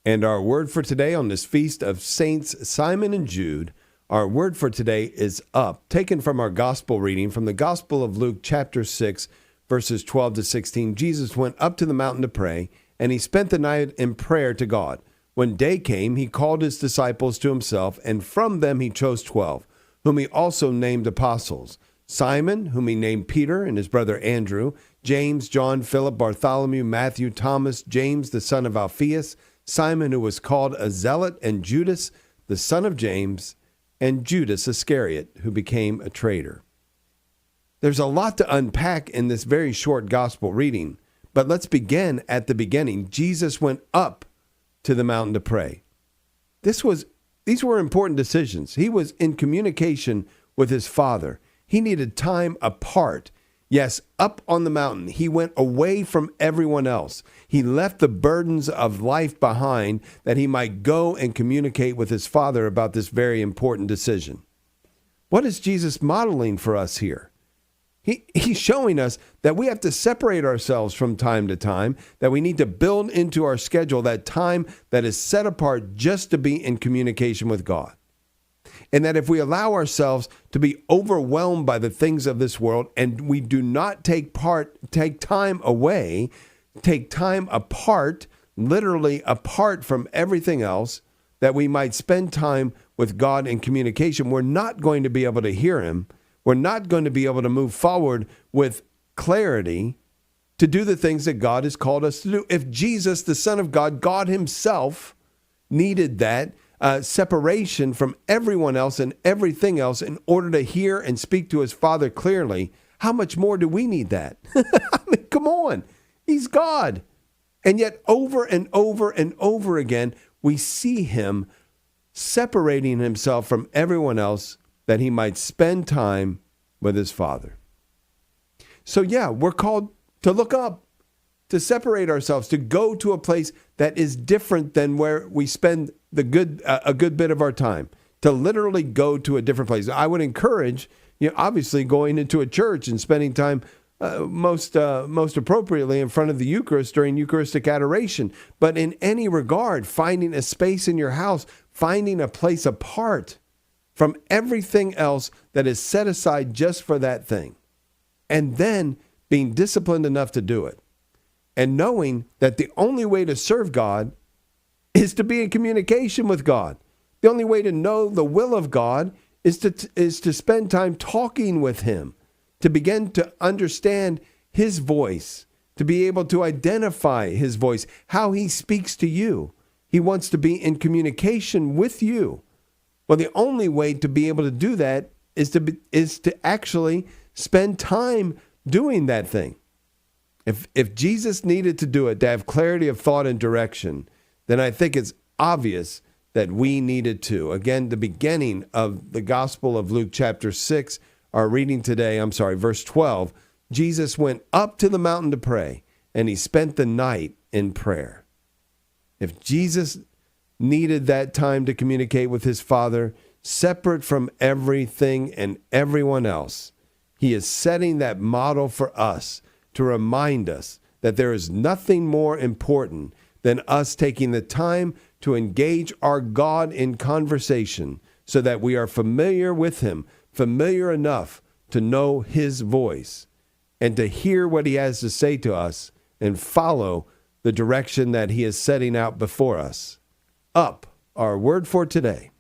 And our word for today on this feast of Saints Simon and Jude, our word for today is up, taken from our gospel reading from the Gospel of Luke chapter 6, verses 12 to 16. Jesus went up to the mountain to pray, and he spent the night in prayer to God. When day came, he called his disciples to himself, and from them he chose 12, whom he also named apostles. Simon, whom he named Peter, and his brother Andrew, James, John, Philip, Bartholomew, Matthew, Thomas, James, the son of Alphaeus, Simon, who was called a zealot, and Judas, the son of James, and Judas Iscariot, who became a traitor. There's a lot to unpack in this very short gospel reading, but let's begin at the beginning. Jesus went up to the mountain to pray. These were important decisions. He was in communication with his Father. He needed time apart. Yes, up on the mountain. He went away from everyone else. He left the burdens of life behind that he might go and communicate with his Father about this very important decision. What is Jesus modeling for us here? He's showing us that we have to separate ourselves from time to time, that we need to build into our schedule that time that is set apart just to be in communication with God. And that if we allow ourselves to be overwhelmed by the things of this world and we do not take time apart, literally apart from everything else, that we might spend time with God in communication, we're not going to be able to hear him. We're not going to be able to move forward with clarity to do the things that God has called us to do. If Jesus, the Son of God, God himself, needed that separation from everyone else and everything else in order to hear and speak to his Father clearly, how much more do we need that? I mean, come on. He's God. And yet over and over and over again, we see him separating himself from everyone else that he might spend time with his Father. So yeah, we're called to look up, to separate ourselves, to go to a place that is different than where we spend a good bit of our time, to literally go to a different place. I would encourage, obviously going into a church and spending time most appropriately in front of the Eucharist during Eucharistic adoration. But in any regard, finding a space in your house, finding a place apart from everything else that is set aside just for that thing. And then being disciplined enough to do it. And knowing that the only way to serve God is to be in communication with God. The only way to know the will of God is to spend time talking with him, to begin to understand his voice, to be able to identify his voice, how he speaks to you. He wants to be in communication with you. Well, the only way to be able to do that is to actually spend time doing that thing. If Jesus needed to do it, to have clarity of thought and direction, then I think it's obvious that we needed to. Again, the beginning of the Gospel of Luke chapter 6, our reading today, verse 12, Jesus went up to the mountain to pray, and he spent the night in prayer. If Jesus needed that time to communicate with his Father, separate from everything and everyone else, he is setting that model for us to remind us that there is nothing more important than us taking the time to engage our God in conversation so that we are familiar with him, familiar enough to know his voice and to hear what he has to say to us and follow the direction that he is setting out before us. Up, our word for today.